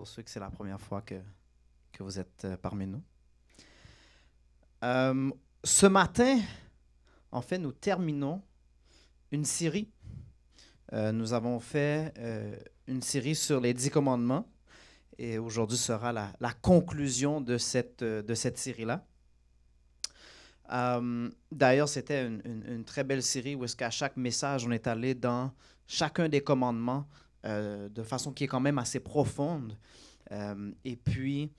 Pour ceux que c'est la première fois que vous êtes parmi nous. Ce matin, en fait, nous terminons une série. Nous avons fait une série sur les 10 commandements et aujourd'hui sera la conclusion de cette série-là. D'ailleurs, c'était une très belle série où est-ce qu'à chaque message, on est allé dans chacun des commandements de façon qui est quand même assez profonde. Et puis,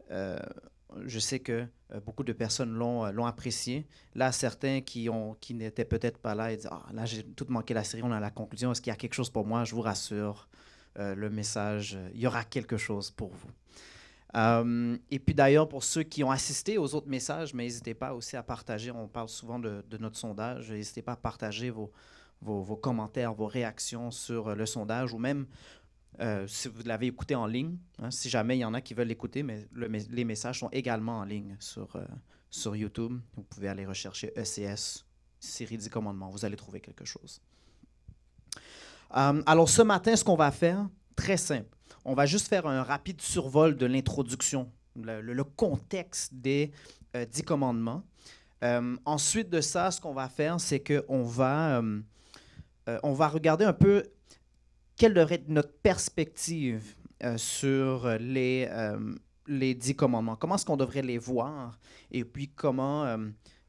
je sais que beaucoup de personnes l'ont apprécié. Là, certains qui n'étaient peut-être pas là, ils disent « Ah, là, j'ai tout manqué la série, on a la conclusion. Est-ce qu'il y a quelque chose pour moi? » Je vous rassure, le message, il y aura quelque chose pour vous. Et puis d'ailleurs, pour ceux qui ont assisté aux autres messages, mais n'hésitez pas aussi à partager. On parle souvent de notre sondage. N'hésitez pas à partager vos commentaires, vos réactions sur le sondage ou même si vous l'avez écouté en ligne. Si jamais il y en a qui veulent l'écouter, mais les messages sont également en ligne sur YouTube. Vous pouvez aller rechercher ECS, série 10 commandements. Vous allez trouver quelque chose. Alors ce matin, ce qu'on va faire, très simple. On va juste faire un rapide survol de l'introduction, le contexte des 10 commandements. Ensuite de ça, ce qu'on va faire, c'est qu'on va regarder un peu quelle devrait être notre perspective sur les 10 commandements. Comment est-ce qu'on devrait les voir? Et puis comment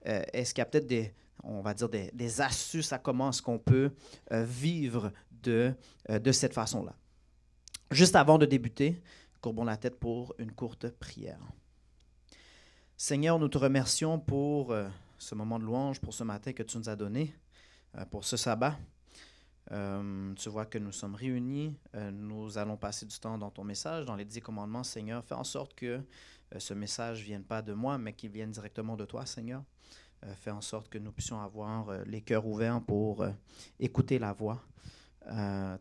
est-ce qu'il y a peut-être des astuces à comment est-ce qu'on peut vivre de cette façon-là. Juste avant de débuter, courbons la tête pour une courte prière. Seigneur, nous te remercions pour ce moment de louange, pour ce matin que tu nous as donné, pour ce sabbat. Tu vois que nous sommes réunis, nous allons passer du temps dans ton message, dans les 10 commandements, Seigneur. Fais en sorte que ce message ne vienne pas de moi, mais qu'il vienne directement de toi, Seigneur. Fais en sorte que nous puissions avoir les cœurs ouverts pour écouter la voix.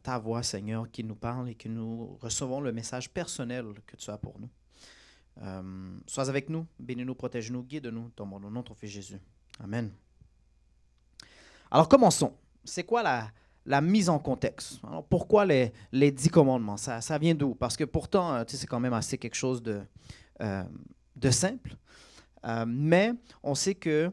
Ta voix, Seigneur, qui nous parle et que nous recevons le message personnel que tu as pour nous. Sois avec nous, bénis-nous, protège-nous, guide-nous, dans mon nom, ton Fils Jésus. Amen. Alors, commençons. C'est quoi la mise en contexte? Alors, pourquoi les 10 commandements? Ça vient d'où? Parce que pourtant, c'est quand même assez quelque chose de simple. Mais on sait que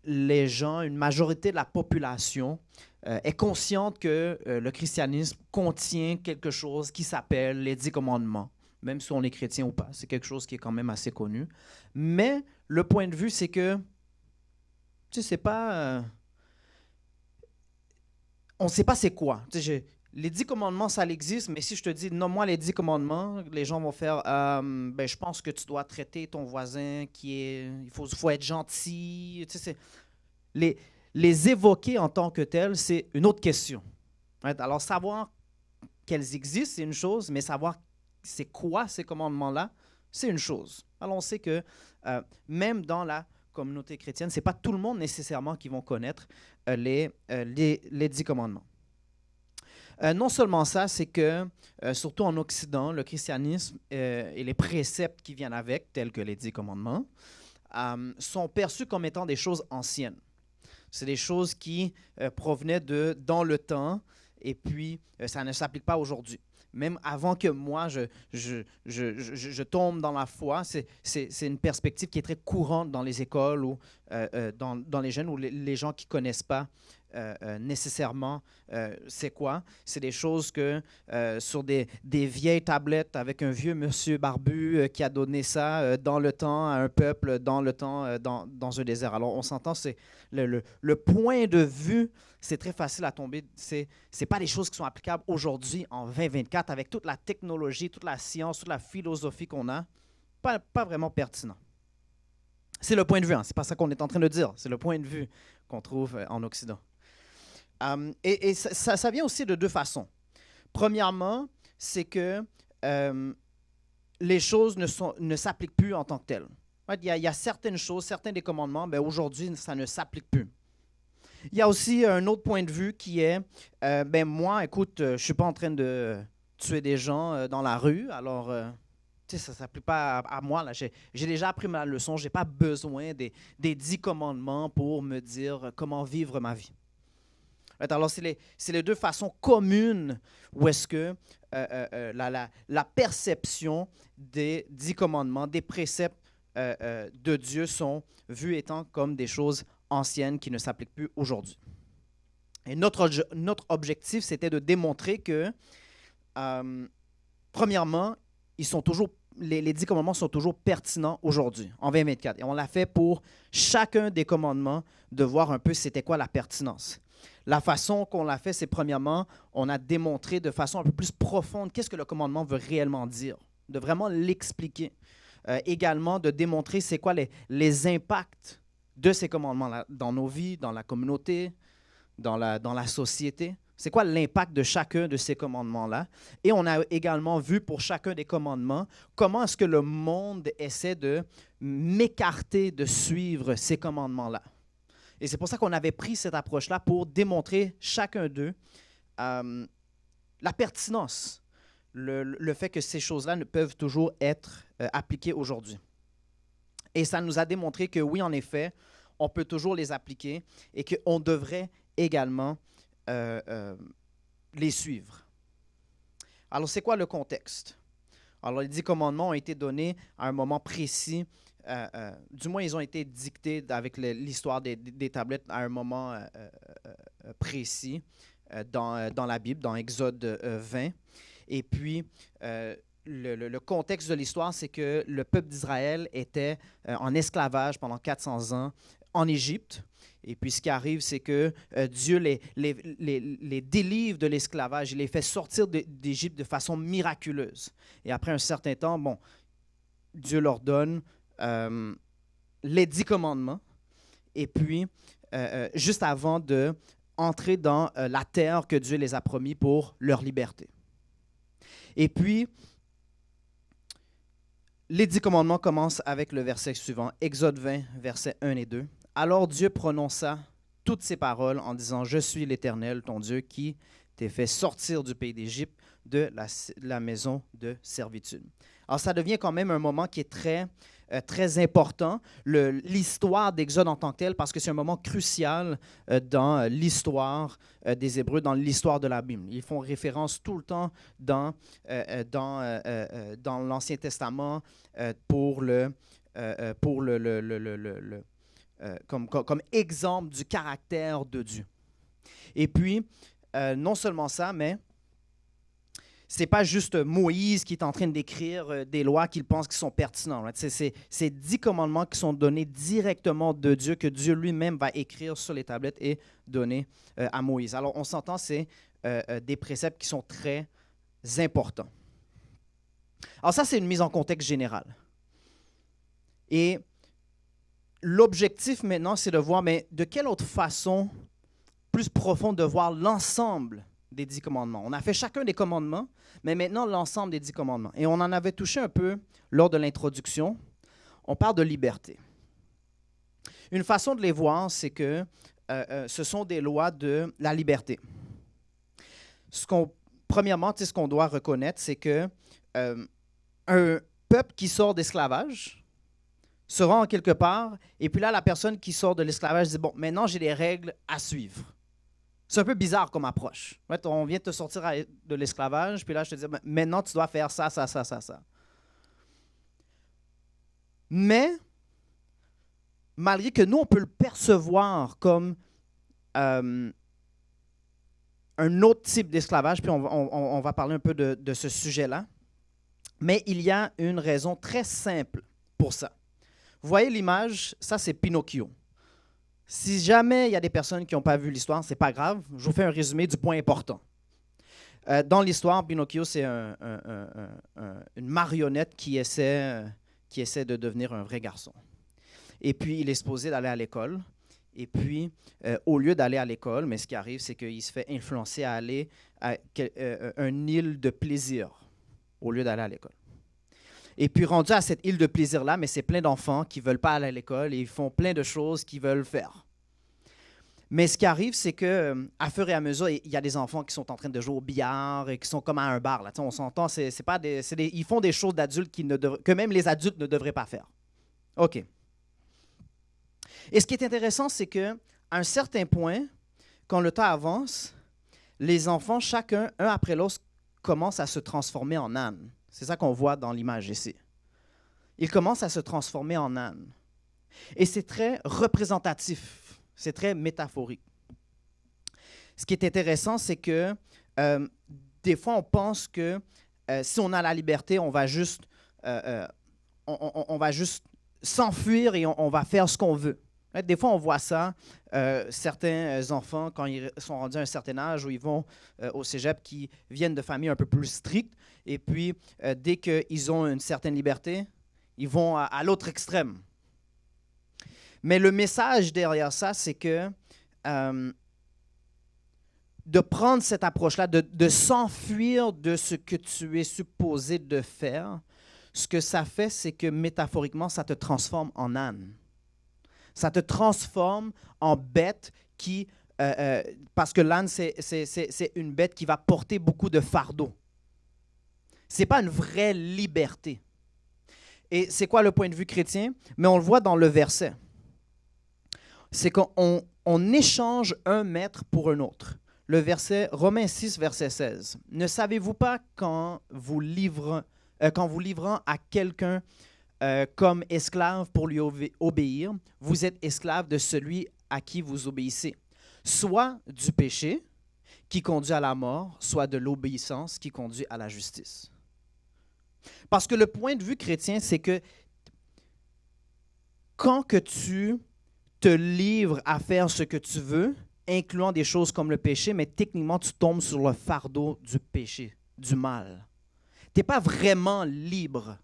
les gens, une majorité de la population est consciente que le christianisme contient quelque chose qui s'appelle les 10 commandements, même si on est chrétien ou pas. C'est quelque chose qui est quand même assez connu. Mais le point de vue, c'est que, c'est pas... on ne sait pas c'est quoi. Les 10 commandements, ça existe, mais si je te dis, nomme-moi les 10 commandements, les gens vont faire, je pense que tu dois traiter ton voisin il faut être gentil. Les évoquer en tant que tels, c'est une autre question. Right? Alors, savoir qu'elles existent, c'est une chose, mais savoir c'est quoi ces commandements-là, c'est une chose. Alors, on sait que même dans la communauté chrétienne, ce n'est pas tout le monde nécessairement qui vont connaître les 10 commandements. Non seulement ça, c'est que, surtout en Occident, le christianisme et les préceptes qui viennent avec, tels que les 10 commandements, sont perçus comme étant des choses anciennes. C'est des choses qui provenaient dans le temps, et puis ça ne s'applique pas aujourd'hui. Même avant que moi, je tombe dans la foi, c'est une perspective qui est très courante dans les écoles ou dans les jeunes ou les gens qui ne connaissent pas nécessairement c'est quoi. C'est des choses que sur des vieilles tablettes avec un vieux monsieur barbu qui a donné ça dans le temps à un peuple, dans le temps dans un désert. Alors on s'entend, c'est le point de vue, c'est très facile à tomber. C'est pas des choses qui sont applicables aujourd'hui en 2024 avec toute la technologie, toute la science, toute la philosophie qu'on a. Pas vraiment pertinent. C'est le point de vue, c'est pas ça qu'on est en train de dire. C'est le point de vue qu'on trouve en Occident. Et ça vient aussi de deux façons. Premièrement, c'est que les choses ne s'appliquent plus en tant que telles. Il y a certaines choses, certains des commandements, aujourd'hui, ça ne s'applique plus. Il y a aussi un autre point de vue qui est, moi, écoute, je ne suis pas en train de tuer des gens dans la rue, alors ça ne s'applique pas à moi. Là. J'ai déjà appris ma leçon, je n'ai pas besoin des 10 commandements pour me dire comment vivre ma vie. Alors, c'est les deux façons communes où est-ce que la perception des 10 commandements, des préceptes de Dieu sont vus étant comme des choses anciennes qui ne s'appliquent plus aujourd'hui. Et notre objectif, c'était de démontrer que, premièrement, les 10 commandements sont toujours pertinents aujourd'hui, en 2024. Et on l'a fait pour chacun des commandements, de voir un peu c'était quoi la pertinence. La façon qu'on l'a fait, c'est premièrement, on a démontré de façon un peu plus profonde qu'est-ce que le commandement veut réellement dire, de vraiment l'expliquer. Également, de démontrer c'est quoi les impacts de ces commandements-là dans nos vies, dans la communauté, dans la société. C'est quoi l'impact de chacun de ces commandements-là? Et on a également vu pour chacun des commandements comment est-ce que le monde essaie de m'écarter de suivre ces commandements-là. Et c'est pour ça qu'on avait pris cette approche-là pour démontrer chacun d'eux la pertinence, le fait que ces choses-là ne peuvent toujours être appliquées aujourd'hui. Et ça nous a démontré que oui, en effet, on peut toujours les appliquer et qu'on devrait également les suivre. Alors, c'est quoi le contexte? Alors, les 10 commandements ont été donnés à un moment précis. Du moins, ils ont été dictés avec l'histoire des tablettes à un moment précis dans la Bible, dans Exode 20. Et puis, le contexte de l'histoire, c'est que le peuple d'Israël était en esclavage pendant 400 ans en Égypte. Et puis, ce qui arrive, c'est que Dieu les délivre de l'esclavage. Il les fait sortir d'Égypte de façon miraculeuse. Et après un certain temps, Dieu leur donne les 10 commandements. Et puis, juste avant d'entrer dans la terre que Dieu les a promis pour leur liberté. Et puis, les 10 commandements commencent avec le verset suivant, Exode 20, versets 1 et 2. Alors Dieu prononça toutes ces paroles en disant, « Je suis l'Éternel, ton Dieu, qui t'ai fait sortir du pays d'Égypte, de la maison de servitude. » Alors ça devient quand même un moment qui est très important, l'histoire d'Exode en tant que telle, parce que c'est un moment crucial dans l'histoire des Hébreux, dans l'histoire de la Bible. Ils font référence tout le temps dans l'Ancien Testament comme exemple du caractère de Dieu. Et puis, non seulement ça, mais ce n'est pas juste Moïse qui est en train d'écrire des lois qu'il pense qui sont pertinentes. Right? C'est 10 commandements qui sont donnés directement de Dieu, que Dieu lui-même va écrire sur les tablettes et donner à Moïse. Alors, on s'entend, c'est des préceptes qui sont très importants. Alors ça, c'est une mise en contexte générale. Et l'objectif maintenant, c'est de voir, mais de quelle autre façon plus profonde de voir l'ensemble des 10 commandements. On a fait chacun des commandements, mais maintenant l'ensemble des 10 commandements. Et on en avait touché un peu lors de l'introduction. On parle de liberté. Une façon de les voir, c'est que ce sont des lois de la liberté. Premièrement, ce qu'on doit reconnaître, c'est que un peuple qui sort d'esclavage se rend en quelque part, et puis là, la personne qui sort de l'esclavage dit, bon, maintenant j'ai des règles à suivre. C'est un peu bizarre comme approche. On vient de te sortir de l'esclavage, puis là, je te dis, maintenant, tu dois faire ça. Mais, malgré que nous, on peut le percevoir comme un autre type d'esclavage, puis on va parler un peu de ce sujet-là, mais il y a une raison très simple pour ça. Vous voyez l'image, ça c'est Pinocchio. Si jamais il y a des personnes qui n'ont pas vu l'histoire, ce n'est pas grave. Je vous fais un résumé du point important. Dans l'histoire, Pinocchio, c'est une marionnette qui essaie de devenir un vrai garçon. Et puis, il est supposé d'aller à l'école. Et puis, au lieu d'aller à l'école, mais ce qui arrive, c'est qu'il se fait influencer à aller à une île de plaisir au lieu d'aller à l'école. Et puis, rendu à cette île de plaisir-là, mais c'est plein d'enfants qui ne veulent pas aller à l'école et ils font plein de choses qu'ils veulent faire. Mais ce qui arrive, c'est qu'à fur et à mesure, il y a des enfants qui sont en train de jouer au billard et qui sont comme à un bar. Là. On s'entend, ils font des choses d'adultes que même les adultes ne devraient pas faire. OK. Et ce qui est intéressant, c'est qu'à un certain point, quand le temps avance, les enfants, chacun, un après l'autre, commence à se transformer en âne. C'est ça qu'on voit dans l'image ici. Il commence à se transformer en âne. Et c'est très représentatif, c'est très métaphorique. Ce qui est intéressant, c'est que des fois, on pense que si on a la liberté, on va juste s'enfuir et on va faire ce qu'on veut. Des fois, on voit ça, certains enfants, quand ils sont rendus à un certain âge, où ils vont au cégep, qui viennent de familles un peu plus strictes, et puis dès qu'ils ont une certaine liberté, ils vont à l'autre extrême. Mais le message derrière ça, c'est que de prendre cette approche-là, de s'enfuir de ce que tu es supposé de faire, ce que ça fait, c'est que métaphoriquement, ça te transforme en âne. Ça te transforme en bête qui, parce que l'âne, c'est une bête qui va porter beaucoup de fardeau. Ce n'est pas une vraie liberté. Et c'est quoi le point de vue chrétien? Mais on le voit dans le verset. C'est qu'on échange un maître pour un autre. Le verset, Romains 6, verset 16. Ne savez-vous pas quand vous livrant à quelqu'un comme esclave pour lui obéir, vous êtes esclave de celui à qui vous obéissez, soit du péché qui conduit à la mort, soit de l'obéissance qui conduit à la justice. Parce que le point de vue chrétien, c'est que quand que tu te livres à faire ce que tu veux, incluant des choses comme le péché, mais techniquement, tu tombes sur le fardeau du péché, du mal. Tu n'es pas vraiment libre.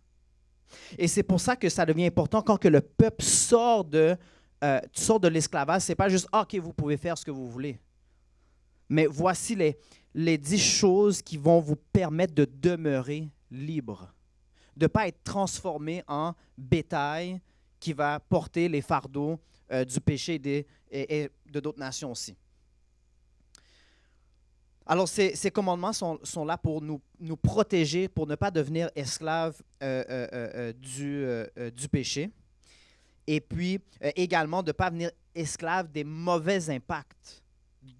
Et c'est pour ça que ça devient important quand que le peuple sort de l'esclavage. Ce n'est pas juste « OK, vous pouvez faire ce que vous voulez ». Mais voici les 10 choses qui vont vous permettre de demeurer libre, de ne pas être transformé en bétail qui va porter les fardeaux du péché et de d'autres nations aussi. Alors, ces commandements sont là pour nous protéger, pour ne pas devenir esclaves du péché, et puis également de ne pas devenir esclaves des mauvais impacts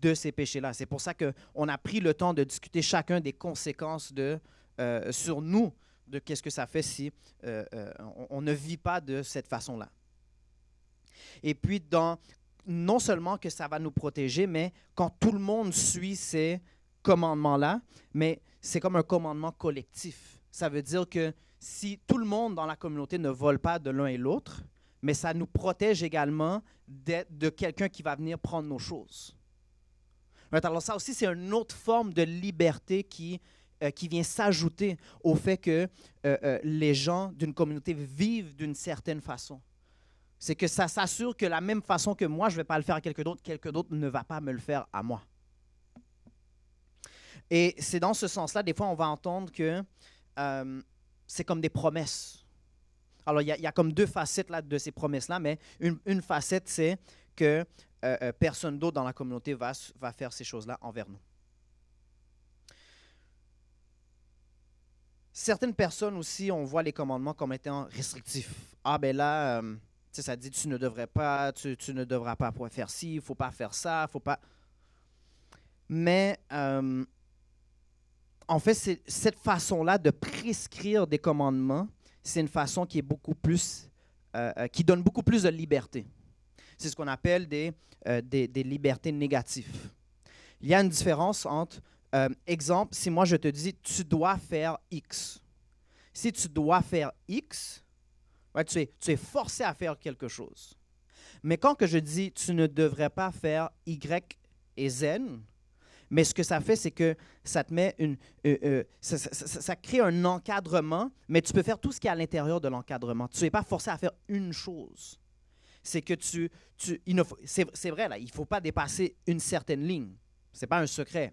de ces péchés-là. C'est pour ça qu'on a pris le temps de discuter chacun des conséquences sur nous, de qu'est-ce que ça fait si on ne vit pas de cette façon-là. Et puis, non seulement que ça va nous protéger, mais quand tout le monde suit ces commandements-là, mais c'est comme un commandement collectif. Ça veut dire que si tout le monde dans la communauté ne vole pas de l'un et l'autre, mais ça nous protège également de quelqu'un qui va venir prendre nos choses. Alors ça aussi, c'est une autre forme de liberté qui vient s'ajouter au fait que les gens d'une communauté vivent d'une certaine façon. C'est que ça s'assure que la même façon que moi, je ne vais pas le faire à quelqu'un d'autre ne va pas me le faire à moi. Et c'est dans ce sens-là, des fois, on va entendre que c'est comme des promesses. Alors, il y a comme 2 facettes là, de ces promesses-là, mais une facette, c'est que personne d'autre dans la communauté va faire ces choses-là envers nous. Certaines personnes aussi, on voit les commandements comme étant restrictifs. Ah, ben là, ça dit tu ne devrais pas, tu ne devras pas faire ci, il ne faut pas faire ça, il ne faut pas. Mais en fait, cette façon-là de prescrire des commandements, c'est une façon qui est beaucoup plus, qui donne beaucoup plus de liberté. C'est ce qu'on appelle des libertés négatives. Il y a une différence entre, exemple, si moi je te dis tu dois faire X. Si tu dois faire X, ouais, tu es forcé à faire quelque chose. Mais quand que je dis tu ne devrais pas faire Y et Z, mais ce que ça fait, c'est que ça te met ça crée un encadrement, mais tu peux faire tout ce qui est à l'intérieur de l'encadrement. Tu n'es pas forcé à faire une chose. C'est que c'est vrai, là, il ne faut pas dépasser une certaine ligne. Ce n'est pas un secret.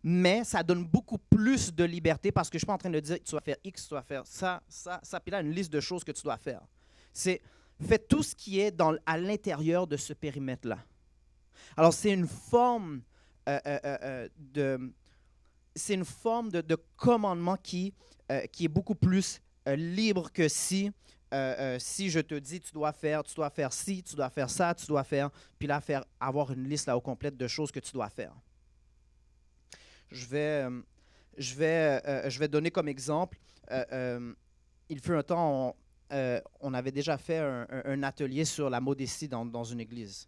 Mais ça donne beaucoup plus de liberté parce que je ne suis pas en train de dire que tu dois faire X, tu dois faire ça, puis là, une liste de choses que tu dois faire. C'est fais tout ce qui est à l'intérieur de ce périmètre-là. Alors, c'est une forme de commandement qui est beaucoup plus libre que si je te dis tu dois faire ci, tu dois faire ça, tu dois faire, puis là, avoir une liste là au complète de choses que tu dois faire. Je je vais donner comme exemple, il fut un temps, on avait déjà fait un atelier sur la modestie dans une église.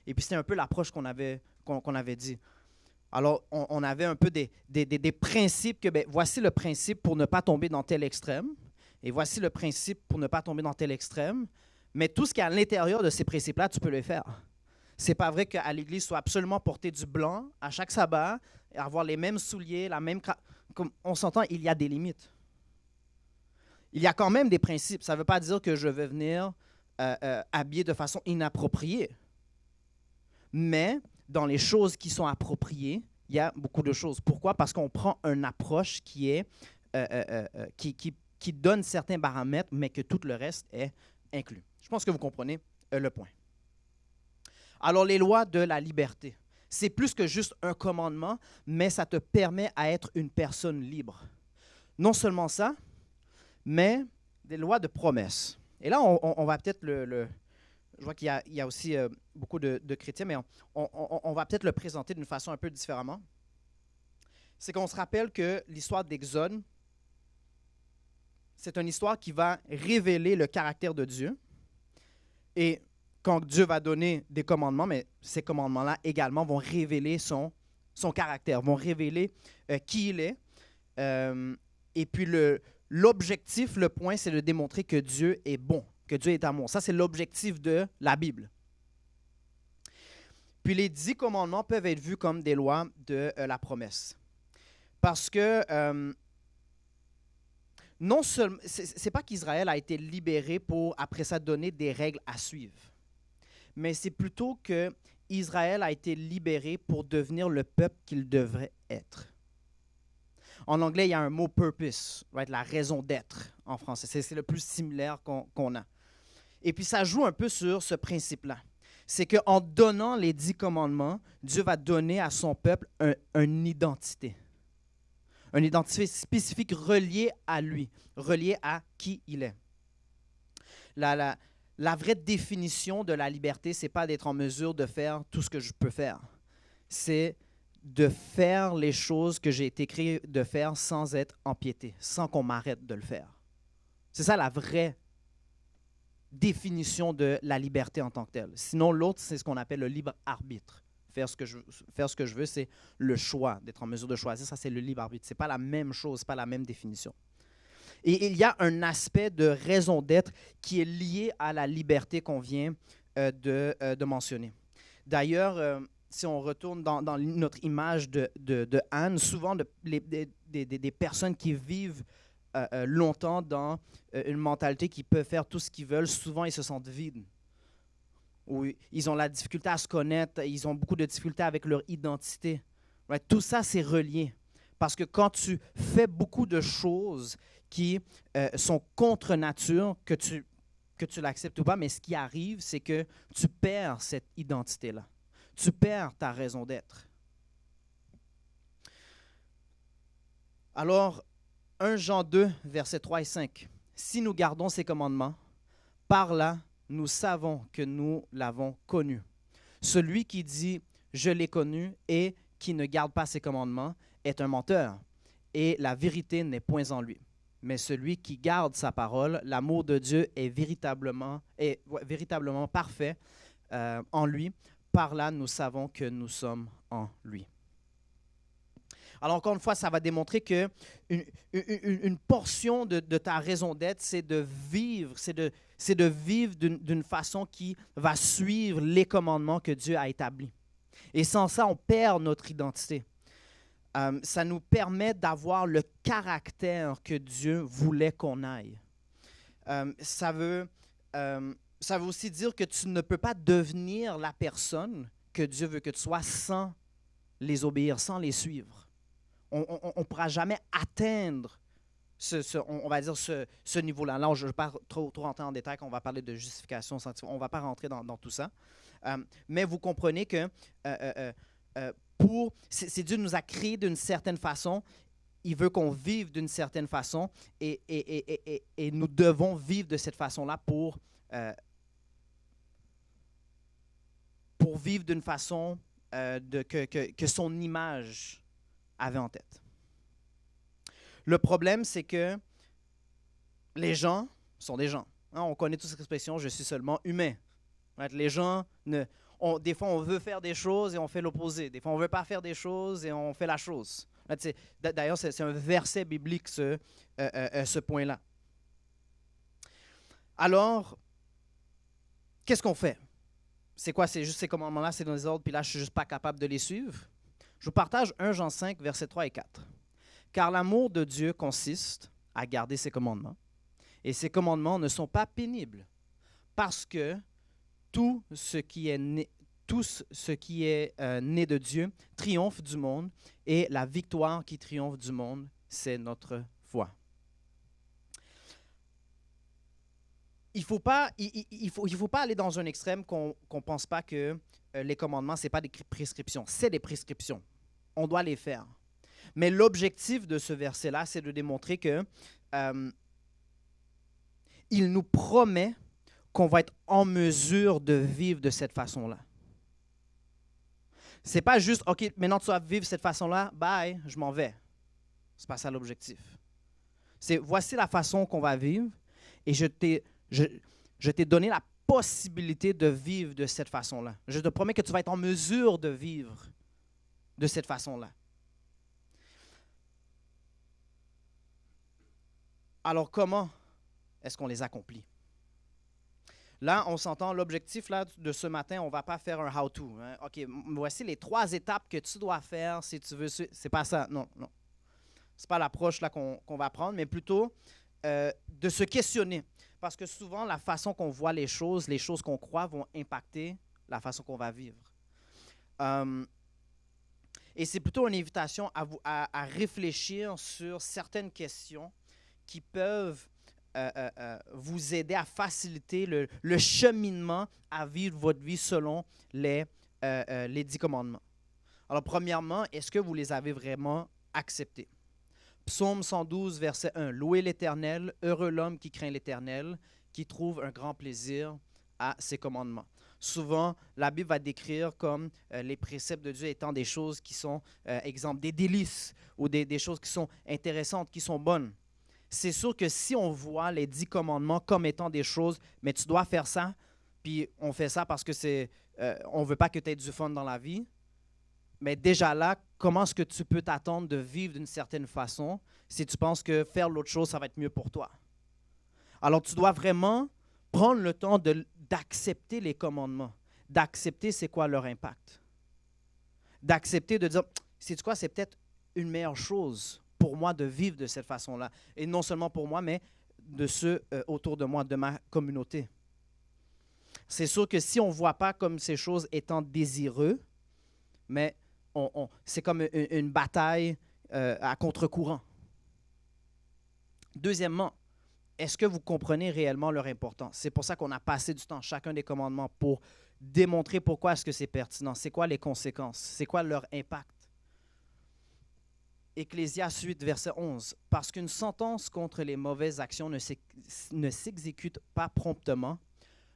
Et puis c'était un peu l'approche qu'on avait dit. Alors, on avait un peu des principes que, ben, voici le principe pour ne pas tomber dans tel extrême, et voici le principe pour ne pas tomber dans tel extrême, mais tout ce qui est à l'intérieur de ces principes-là, tu peux le faire. C'est pas vrai qu'à l'église, soit absolument porter du blanc à chaque sabbat, et avoir les mêmes souliers, la même... Comme on s'entend, il y a des limites. Il y a quand même des principes. Ça ne veut pas dire que je vais venir habillé de façon inappropriée. Mais dans les choses qui sont appropriées, il y a beaucoup de choses. Pourquoi? Parce qu'on prend une approche qui donne certains paramètres, mais que tout le reste est inclus. Je pense que vous comprenez le point. Alors, les lois de la liberté, c'est plus que juste un commandement, mais ça te permet à être une personne libre. Non seulement ça, mais des lois de promesse. Et là, on va peut-être je vois qu'il y a aussi beaucoup de chrétiens, mais on va peut-être le présenter d'une façon un peu différemment. C'est qu'on se rappelle que l'histoire d'Exode, c'est une histoire qui va révéler le caractère de Dieu. Et quand Dieu va donner des commandements, mais ces commandements-là également vont révéler son caractère, vont révéler qui il est. Et puis l'objectif, le point, c'est de démontrer que Dieu est bon, que Dieu est amour. Ça, c'est l'objectif de la Bible. Puis les 10 commandements peuvent être vus comme des lois de la promesse. Parce que non seulement, c'est pas qu'Israël a été libéré pour, après ça, donner des règles à suivre. Mais c'est plutôt que Israël a été libéré pour devenir le peuple qu'il devrait être. En anglais, il y a un mot purpose, right? La raison d'être en français. C'est le plus similaire qu'on a. Et puis ça joue un peu sur ce principe-là. C'est qu'en donnant les 10 commandements, Dieu va donner à son peuple une identité. Une identité spécifique reliée à lui, reliée à qui il est. La vraie définition de la liberté, ce n'est pas d'être en mesure de faire tout ce que je peux faire. C'est de faire les choses que j'ai été créé de faire sans être empiété, sans qu'on m'arrête de le faire. C'est ça la vraie définition de la liberté en tant que telle. Sinon, l'autre, c'est ce qu'on appelle le libre arbitre. Faire ce que je veux, c'est le choix, d'être en mesure de choisir. Ça, c'est le libre arbitre. Ce n'est pas la même chose, ce n'est pas la même définition. Et il y a un aspect de raison d'être qui est lié à la liberté qu'on vient de mentionner. D'ailleurs, si on retourne dans notre image de Anne, souvent des personnes qui vivent longtemps dans une mentalité qui peut faire tout ce qu'ils veulent, souvent ils se sentent vides. Ou ils ont la difficulté à se connaître, ils ont beaucoup de difficultés avec leur identité. Right? Tout ça, c'est relié. Parce que quand tu fais beaucoup de choses qui sont contre nature, que tu l'acceptes ou pas, mais ce qui arrive, c'est que tu perds cette identité-là. Tu perds ta raison d'être. Alors, 1 Jean 2, versets 3 et 5. « Si nous gardons ces commandements, par là, nous savons que nous l'avons connu. Celui qui dit « Je l'ai connu » et qui ne garde pas ses commandements est un menteur, et la vérité n'est point en lui. Mais celui qui garde sa parole, l'amour de Dieu est véritablement parfait en lui. Par là, nous savons que nous sommes en lui. » Alors, encore une fois, ça va démontrer qu'une portion de ta raison d'être, c'est de vivre, d'une façon qui va suivre les commandements que Dieu a établis. Et sans ça, on perd notre identité. Ça nous permet d'avoir le caractère que Dieu voulait qu'on aille. Ça veut aussi dire que tu ne peux pas devenir la personne que Dieu veut que tu sois sans les obéir, sans les suivre. On ne pourra jamais atteindre ce niveau-là. Là, je ne vais pas trop rentrer en détail quand on va parler de justification, on ne va pas rentrer dans tout ça. Mais vous comprenez que c'est Dieu nous a créés d'une certaine façon, il veut qu'on vive d'une certaine façon et nous devons vivre de cette façon-là pour vivre d'une façon que son image avait en tête. Le problème, c'est que les gens sont des gens. Hein, on connaît toute cette expression, je suis seulement humain. Right? Les gens, des fois, on veut faire des choses et on fait l'opposé. Des fois, on ne veut pas faire des choses et on fait la chose. D'ailleurs, c'est un verset biblique, ce point-là. Alors, qu'est-ce qu'on fait? C'est quoi? C'est juste ces commandements-là, c'est dans les ordres, puis là, je ne suis juste pas capable de les suivre. Je vous partage 1 Jean 5, versets 3 et 4. « Car l'amour de Dieu consiste à garder ses commandements, et ses commandements ne sont pas pénibles, parce que tout ce qui est né de Dieu triomphe du monde, et la victoire qui triomphe du monde, c'est notre foi. » Il ne faut pas aller dans un extrême qu'on ne pense pas que les commandements, ce n'est pas des prescriptions. C'est des prescriptions. On doit les faire. Mais l'objectif de ce verset-là, c'est de démontrer que il nous promet qu'on va être en mesure de vivre de cette façon-là. C'est pas juste, OK, maintenant tu vas vivre de cette façon-là, bye, je m'en vais. C'est pas ça l'objectif. C'est, voici la façon qu'on va vivre et je t'ai donné la possibilité de vivre de cette façon-là. Je te promets que tu vas être en mesure de vivre de cette façon-là. Alors, comment est-ce qu'on les accomplit? Là, on s'entend, l'objectif là, de ce matin, on ne va pas faire un how-to. Hein? OK, voici les 3 étapes que tu dois faire si tu veux. C'est pas ça, non. Ce n'est pas l'approche là qu'on va prendre, mais plutôt de se questionner. Parce que souvent, la façon qu'on voit les choses qu'on croit vont impacter la façon qu'on va vivre. Et c'est plutôt une invitation à réfléchir sur certaines questions qui peuvent vous aider à faciliter le cheminement à vivre votre vie selon les 10 commandements. Alors, premièrement, est-ce que vous les avez vraiment acceptés? Psaume 112, verset 1. « Louez l'Éternel, heureux l'homme qui craint l'Éternel, qui trouve un grand plaisir à ses commandements. » Souvent, la Bible va décrire comme les préceptes de Dieu étant des choses qui sont, exemple, des délices ou des choses qui sont intéressantes, qui sont bonnes. C'est sûr que si on voit les 10 commandements comme étant des choses, mais tu dois faire ça, puis on fait ça parce que on ne veut pas que tu aies du fun dans la vie, mais déjà là, comment est-ce que tu peux t'attendre de vivre d'une certaine façon si tu penses que faire l'autre chose, ça va être mieux pour toi? Alors, tu dois vraiment prendre le temps d'accepter les commandements, d'accepter c'est quoi leur impact, d'accepter de dire, sais-tu quoi, c'est peut-être une meilleure chose pour moi de vivre de cette façon-là. Et non seulement pour moi, mais de ceux autour de moi, de ma communauté. C'est sûr que si on ne voit pas comme ces choses étant désireux, mais c'est comme une bataille à contre-courant. Deuxièmement, est-ce que vous comprenez réellement leur importance? C'est pour ça qu'on a passé du temps, chacun des commandements, pour démontrer pourquoi est-ce que c'est pertinent, c'est quoi les conséquences, c'est quoi leur impact. Ecclésiaste 8, verset 11. « Parce qu'une sentence contre les mauvaises actions ne s'exécute pas promptement,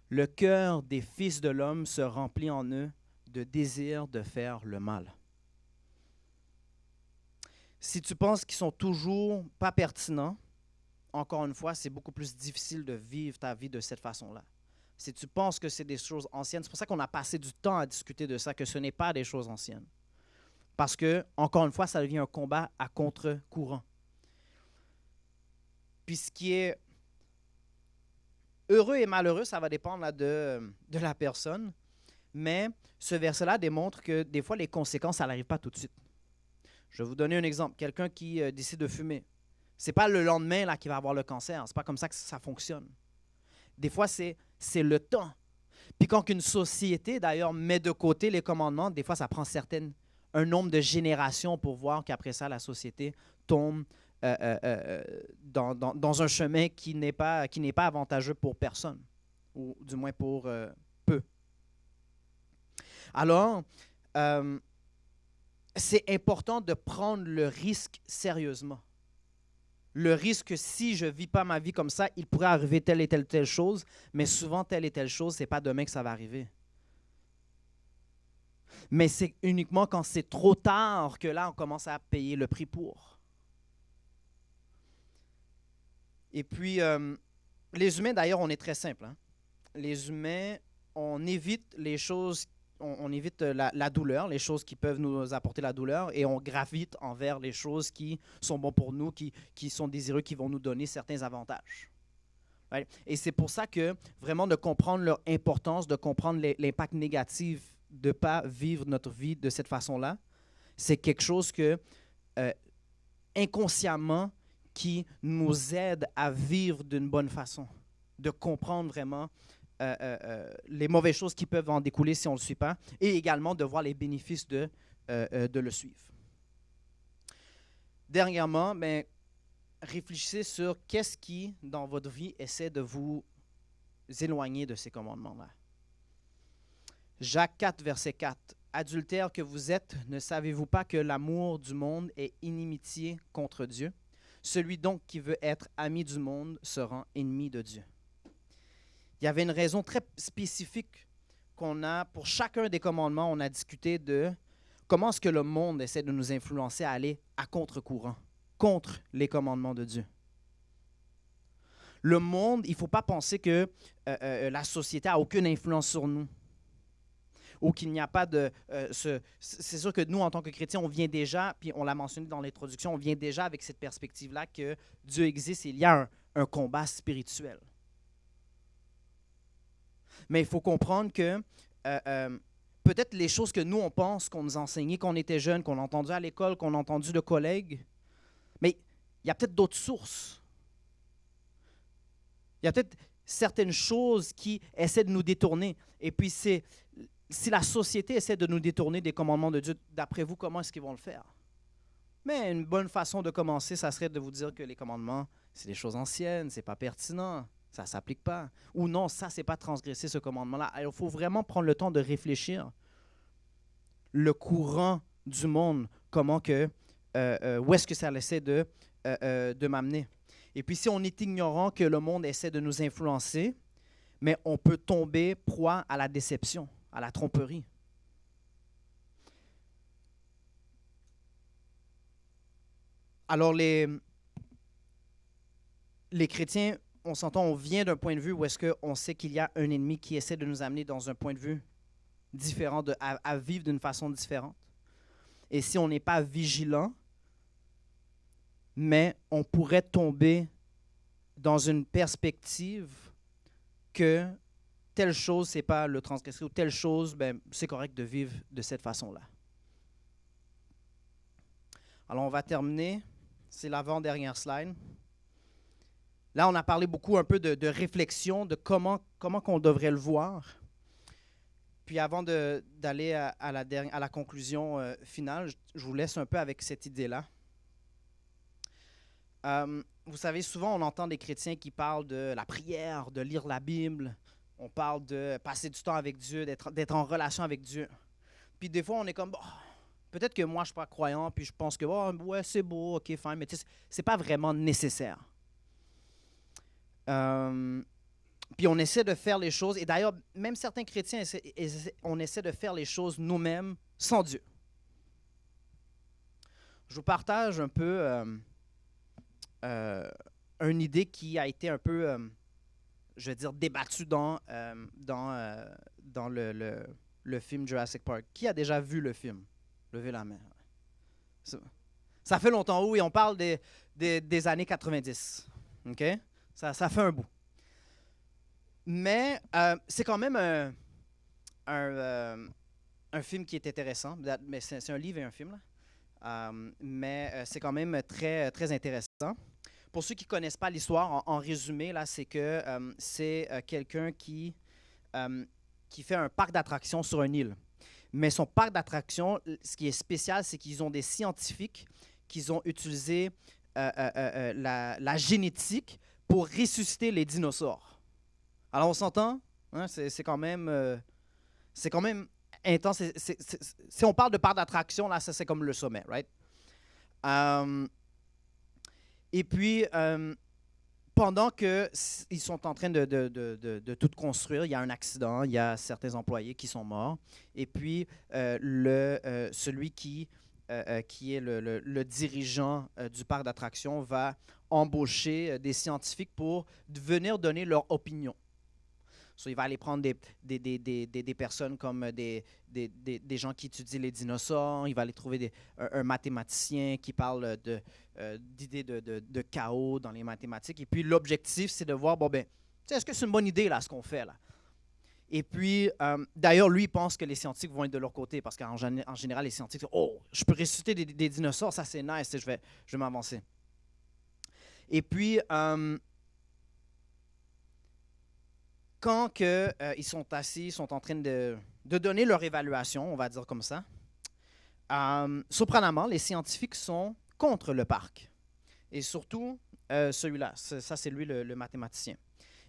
le cœur des fils de l'homme se remplit en eux de désir de faire le mal. » Si tu penses qu'ils sont toujours pas pertinents, encore une fois, c'est beaucoup plus difficile de vivre ta vie de cette façon-là. Si tu penses que c'est des choses anciennes, c'est pour ça qu'on a passé du temps à discuter de ça, que ce n'est pas des choses anciennes. Parce que, encore une fois, ça devient un combat à contre-courant. Puis ce qui est heureux et malheureux, ça va dépendre là, de la personne. Mais ce verset-là démontre que des fois, les conséquences, ça n'arrive pas tout de suite. Je vais vous donner un exemple. Quelqu'un qui décide de fumer. Ce n'est pas le lendemain là, qu'il va avoir le cancer. Ce n'est pas comme ça que ça fonctionne. Des fois, c'est le temps. Puis quand une société, d'ailleurs, met de côté les commandements, des fois, ça prend un nombre de générations pour voir qu'après ça, la société tombe dans un chemin qui n'est pas avantageux pour personne, ou du moins pour peu. Alors, c'est important de prendre le risque sérieusement. Le risque que si je ne vis pas ma vie comme ça, il pourrait arriver telle et telle chose, mais souvent, telle et telle chose, ce n'est pas demain que ça va arriver. Mais c'est uniquement quand c'est trop tard que là, on commence à payer le prix pour. Et puis, les humains, d'ailleurs, on est très simple. Hein. Les humains, on évite les choses, on évite la douleur, les choses qui peuvent nous apporter la douleur, et on gravite envers les choses qui sont bonnes pour nous, qui sont désireux, qui vont nous donner certains avantages. Right? Et c'est pour ça que vraiment de comprendre leur importance, de comprendre l'impact négatif de ne pas vivre notre vie de cette façon-là, c'est quelque chose que inconsciemment qui nous aide à vivre d'une bonne façon, de comprendre vraiment les mauvaises choses qui peuvent en découler si on ne le suit pas, et également de voir les bénéfices de le suivre. Dernièrement, ben, réfléchissez sur qu'est-ce qui, dans votre vie, essaie de vous éloigner de ces commandements-là. Jacques 4, verset 4. « Adultères que vous êtes, ne savez-vous pas que l'amour du monde est inimitié contre Dieu? Celui donc qui veut être ami du monde se rend ennemi de Dieu. » Il y avait une raison très spécifique qu'on a, pour chacun des commandements, on a discuté de comment est-ce que le monde essaie de nous influencer à aller à contre-courant, contre les commandements de Dieu. Le monde, il ne faut pas penser que la société n'a aucune influence sur nous. Ou qu'il n'y a pas de... c'est sûr que nous, en tant que chrétiens, on vient déjà, puis on l'a mentionné dans l'introduction, on vient déjà avec cette perspective-là que Dieu existe et il y a un combat spirituel. Mais il faut comprendre que peut-être les choses que nous, on pense, qu'on nous a enseignées quand on était jeunes, qu'on a entendu à l'école, qu'on a entendu de collègues, mais il y a peut-être d'autres sources. Il y a peut-être certaines choses qui essaient de nous détourner. Et puis, si la société essaie de nous détourner des commandements de Dieu, d'après vous, comment est-ce qu'ils vont le faire? Mais une bonne façon de commencer, ça serait de vous dire que les commandements, c'est des choses anciennes, c'est pas pertinent, ça ne s'applique pas. Ou non, ça, c'est pas transgresser ce commandement-là. Alors, il faut vraiment prendre le temps de réfléchir. Le courant du monde, comment que, où est-ce que ça essaie de m'amener? Et puis, si on est ignorant que le monde essaie de nous influencer, mais on peut tomber proie à la déception, à la tromperie. Alors, les chrétiens, on s'entend, on vient d'un point de vue où est-ce qu'on sait qu'il y a un ennemi qui essaie de nous amener dans un point de vue différent, à vivre d'une façon différente. Et si on n'est pas vigilant, mais on pourrait tomber dans une perspective que telle chose, ce n'est pas le transgresseur, ou telle chose, ben, c'est correct de vivre de cette façon-là. Alors, on va terminer. C'est l'avant-dernière slide. Là, on a parlé beaucoup un peu de réflexion, de comment qu'on devrait le voir. Puis avant d'aller à la conclusion finale, je vous laisse un peu avec cette idée-là. Vous savez, souvent, on entend des chrétiens qui parlent de la prière, de lire la Bible. On parle de passer du temps avec Dieu, d'être en relation avec Dieu. Puis des fois, on est comme, peut-être que moi, je ne suis pas croyant, puis je pense que, ouais, c'est beau, ok, fine, mais ce n'est pas vraiment nécessaire. Puis on essaie de faire les choses, et d'ailleurs, même certains chrétiens, on essaie de faire les choses nous-mêmes sans Dieu. Je vous partage un peu une idée qui a été un peu, je veux dire, débattue dans le film Jurassic Park. Qui a déjà vu le film? Levez la main. Ça fait longtemps, oui, on parle des années 90. OK? Ça fait un bout. Mais c'est quand même un film qui est intéressant. Mais c'est un livre et un film, là. Mais c'est quand même très, très intéressant. Pour ceux qui ne connaissent pas l'histoire, en résumé, là, c'est que c'est quelqu'un qui fait un parc d'attractions sur une île. Mais son parc d'attractions, ce qui est spécial, c'est qu'ils ont des scientifiques qui ont utilisé la génétique pour ressusciter les dinosaures. Alors, on s'entend? Hein, c'est quand même intense. Si on parle de parc d'attraction, là, ça, c'est comme le sommet, right? Et puis, pendant qu'ils sont en train de tout construire, il y a un accident, il y a certains employés qui sont morts. Et puis, celui qui qui est le dirigeant du parc d'attractions, va embaucher des scientifiques pour venir donner leur opinion. So, il va aller prendre des personnes comme des gens qui étudient les dinosaures. Il va aller trouver un mathématicien qui parle d'idées de chaos dans les mathématiques. Et puis, l'objectif, c'est de voir, bon, ben, est-ce que c'est une bonne idée, là, ce qu'on fait, là? Et puis, d'ailleurs, lui, il pense que les scientifiques vont être de leur côté parce qu'en général, les scientifiques, oh, je peux ressusciter des dinosaures, ça, c'est nice, je vais m'avancer. Et puis, quand ils sont assis, ils sont en train de donner leur évaluation, on va dire comme ça, surprenamment, les scientifiques sont contre le parc. Et surtout, celui-là, ça c'est lui le mathématicien.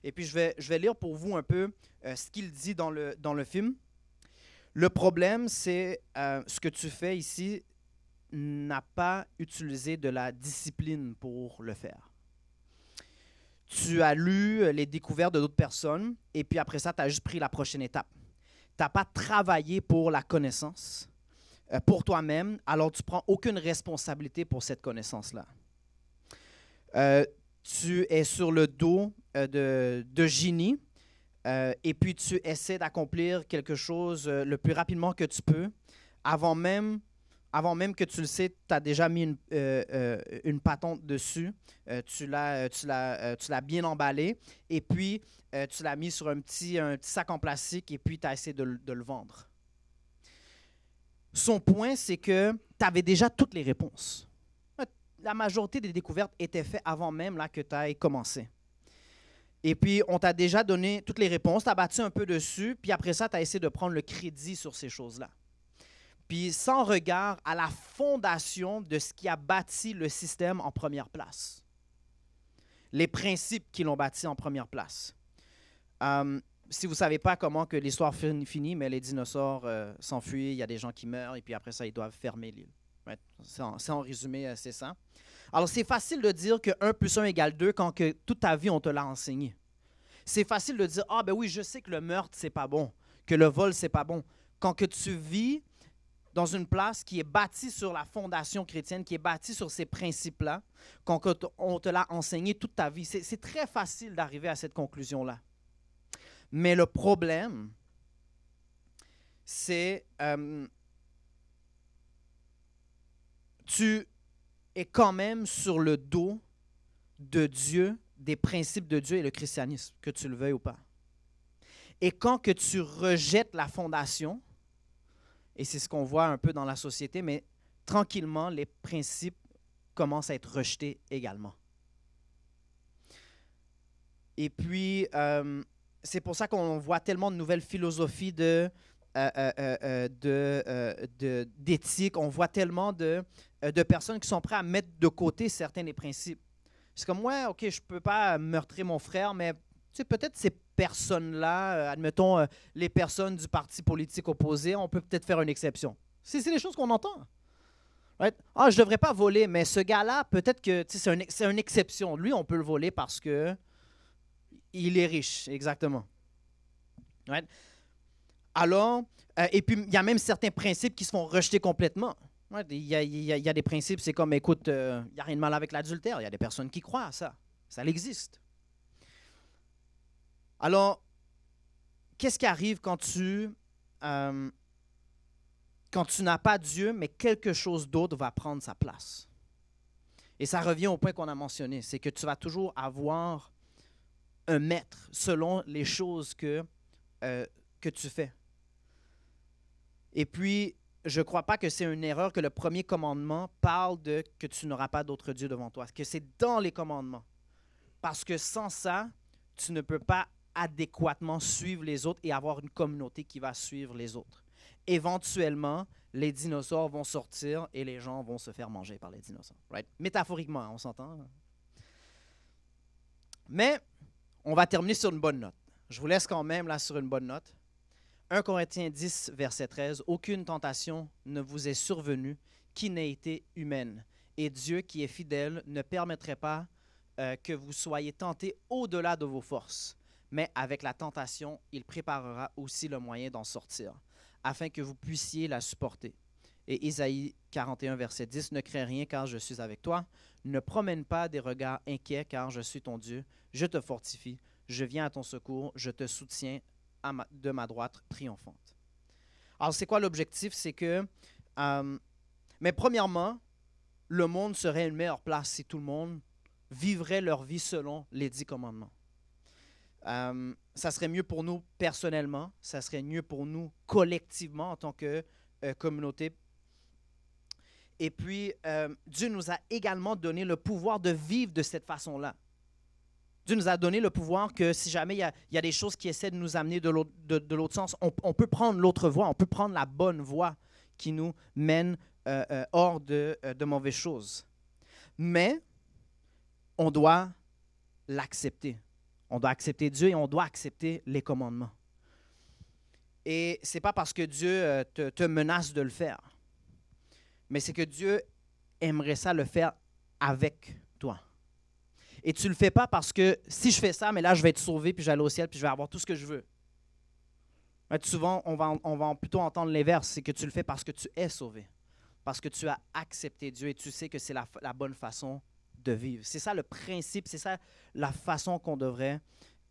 Et puis je vais lire pour vous un peu ce qu'il dit dans le film. Le problème, c'est ce que tu fais ici n'a pas utilisé de la discipline pour le faire. Tu as lu les découvertes de d'autres personnes et puis après ça, tu as juste pris la prochaine étape. Tu n'as pas travaillé pour la connaissance, pour toi-même, alors tu ne prends aucune responsabilité pour cette connaissance-là. Tu es sur le dos de génie et puis tu essaies d'accomplir quelque chose le plus rapidement que tu peux. Avant même que tu le sais, tu as déjà mis une patente dessus. Tu l'as bien emballé et puis tu l'as mis sur un petit sac en plastique et puis tu as essayé de le vendre. Son point, c'est que tu avais déjà toutes les réponses. La majorité des découvertes étaient faites avant même là, que tu aies commencé. Et puis, on t'a déjà donné toutes les réponses, tu as battu un peu dessus, puis après ça, tu as essayé de prendre le crédit sur ces choses-là. Puis, sans regard à la fondation de ce qui a bâti le système en première place. Les principes qui l'ont bâti en première place. Si vous ne savez pas comment que l'histoire finit, mais les dinosaures s'enfuient, il y a des gens qui meurent, et puis après ça, ils doivent fermer l'île. Ouais, c'est en résumé, c'est ça. Alors, c'est facile de dire que 1 plus 1 égale 2 quand que toute ta vie, on te l'a enseigné. C'est facile de dire, ah ben oui, je sais que le meurtre, c'est pas bon, que le vol, c'est pas bon. Quand que tu vis dans une place qui est bâtie sur la fondation chrétienne, qui est bâtie sur ces principes-là, quand on te l'a enseigné toute ta vie, c'est très facile d'arriver à cette conclusion-là. Mais le problème, c'est tu es quand même sur le dos de Dieu, des principes de Dieu et le christianisme, que tu le veuilles ou pas. Et quand que tu rejettes la fondation, et c'est ce qu'on voit un peu dans la société, mais tranquillement, les principes commencent à être rejetés également. Et puis, c'est pour ça qu'on voit tellement de nouvelles philosophies d'éthique. On voit tellement de personnes qui sont prêtes à mettre de côté certains des principes. C'est comme, ouais, OK, je ne peux pas meurtrir mon frère, mais peut-être ces personnes-là, admettons les personnes du parti politique opposé, on peut peut-être faire une exception. C'est des choses qu'on entend. Right? Ah, je ne devrais pas voler, mais ce gars-là, peut-être que c'est une exception. Lui, on peut le voler parce que il est riche, exactement. Right? Alors, et puis, il y a même certains principes qui se font rejeter complètement. Right? Il y a des principes, c'est comme, écoute, il n'y a rien de mal avec l'adultère. Il y a des personnes qui croient à ça. Ça existe. Alors, qu'est-ce qui arrive quand tu n'as pas Dieu, mais quelque chose d'autre va prendre sa place? Et ça revient au point qu'on a mentionné, c'est que tu vas toujours avoir un maître selon les choses que tu fais. Et puis, je ne crois pas que c'est une erreur que le premier commandement parle de que tu n'auras pas d'autre Dieu devant toi, que c'est dans les commandements. Parce que sans ça, tu ne peux pas adéquatement suivre les autres et avoir une communauté qui va suivre les autres. Éventuellement, les dinosaures vont sortir et les gens vont se faire manger par les dinosaures. Right? Métaphoriquement, on s'entend? Mais on va terminer sur une bonne note. Je vous laisse quand même là sur une bonne note. 1 Corinthiens 10, verset 13. « Aucune tentation ne vous est survenue qui n'ait été humaine. Et Dieu, qui est fidèle, ne permettrait pas que vous soyez tentés au-delà de vos forces. Mais avec la tentation, il préparera aussi le moyen d'en sortir, afin que vous puissiez la supporter. Et Isaïe 41, verset 10, « Ne crains rien car je suis avec toi. Ne promène pas des regards inquiets car je suis ton Dieu. Je te fortifie. Je viens à ton secours. Je te soutiens de ma droite triomphante. » Alors, c'est quoi l'objectif? C'est que, mais premièrement, le monde serait une meilleure place si tout le monde vivrait leur vie selon les 10 commandements. Ça serait mieux pour nous personnellement, ça serait mieux pour nous collectivement en tant que communauté. Et puis, Dieu nous a également donné le pouvoir de vivre de cette façon-là. Dieu nous a donné le pouvoir que si jamais il y a des choses qui essaient de nous amener de l'autre sens, on peut prendre l'autre voie, on peut prendre la bonne voie qui nous mène hors de mauvaises choses. Mais on doit l'accepter. On doit accepter Dieu et on doit accepter les commandements. Et ce n'est pas parce que Dieu te menace de le faire, mais c'est que Dieu aimerait ça le faire avec toi. Et tu ne le fais pas parce que si je fais ça, mais là, je vais être sauvé, puis je vais aller au ciel, puis je vais avoir tout ce que je veux. Mais souvent, on va plutôt entendre l'inverse, c'est que tu le fais parce que tu es sauvé, parce que tu as accepté Dieu et tu sais que c'est la bonne façon de vivre. C'est ça le principe, c'est ça la façon qu'on devrait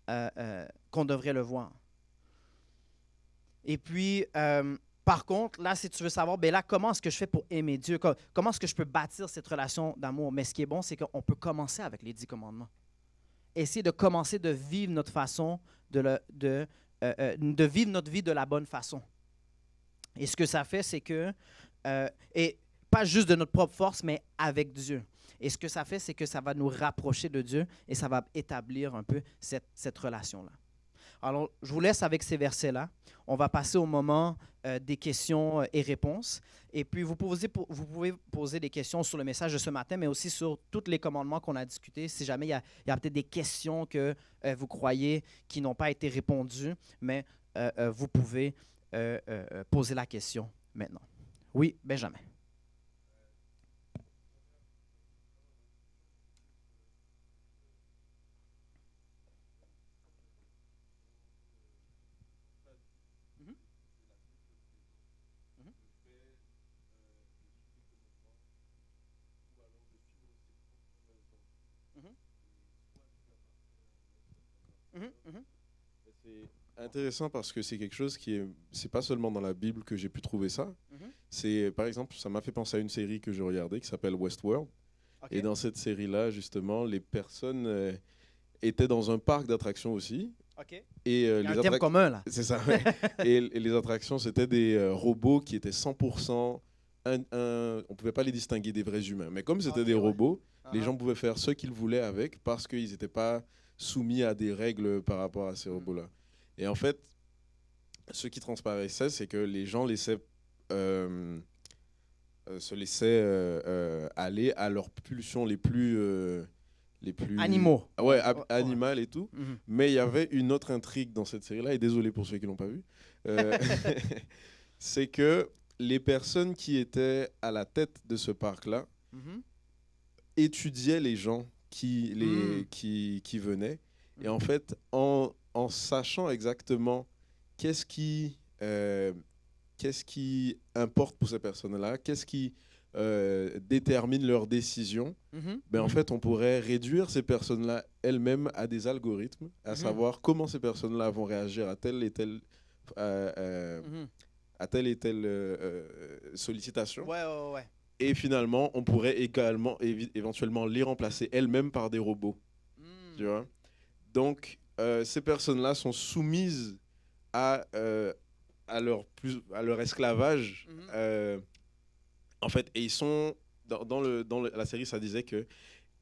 le voir. Et puis, par contre, là, si tu veux savoir, ben là, comment est-ce que je fais pour aimer Dieu? Comment est-ce que je peux bâtir cette relation d'amour? Mais ce qui est bon, c'est qu'on peut commencer avec les 10 commandements. Essayer de commencer de vivre notre façon, de vivre notre vie de la bonne façon. Et ce que ça fait, c'est que, et pas juste de notre propre force, mais avec Dieu. Et ce que ça fait, c'est que ça va nous rapprocher de Dieu et ça va établir un peu cette relation-là. Alors, je vous laisse avec ces versets-là. On va passer au moment des questions et réponses. Et puis, vous pouvez poser des questions sur le message de ce matin, mais aussi sur tous les commandements qu'on a discutés. Si jamais il y a peut-être des questions que vous croyez qui n'ont pas été répondues, mais vous pouvez poser la question maintenant. Oui, Benjamin. C'est intéressant parce que c'est quelque chose c'est pas seulement dans la Bible que j'ai pu trouver ça. C'est, par exemple, ça m'a fait penser à une série que je regardais qui s'appelle Westworld. Okay. Et dans cette série-là, justement, les personnes étaient dans un parc d'attractions aussi. Okay. Et, il y a un thème commun, là. C'est ça, ouais. et les attractions, c'était des robots qui étaient 100%... on ne pouvait pas les distinguer des vrais humains. Mais comme c'était des robots, les gens pouvaient faire ce qu'ils voulaient avec parce qu'ils n'étaient pas soumis à des règles par rapport à ces robots-là. Et en fait, ce qui transparaissait, c'est que les gens se laissaient aller à leurs pulsions les plus animaux. Ouais, animales et tout. Mais il y avait une autre intrigue dans cette série-là, et désolé pour ceux qui ne l'ont pas vu. C'est que les personnes qui étaient à la tête de ce parc-là étudiaient les gens qui venaient. Et en fait, en sachant exactement qu'est-ce qui importe pour ces personnes-là, qu'est-ce qui détermine leurs décisions, en fait, on pourrait réduire ces personnes-là elles-mêmes à des algorithmes, à savoir comment ces personnes-là vont réagir à telle et telle sollicitation. Ouais. Et finalement, on pourrait également, éventuellement, les remplacer elles-mêmes par des robots. Tu vois? Donc, ces personnes-là sont soumises à leur esclavage. En fait, et ils sont dans la série, ça disait que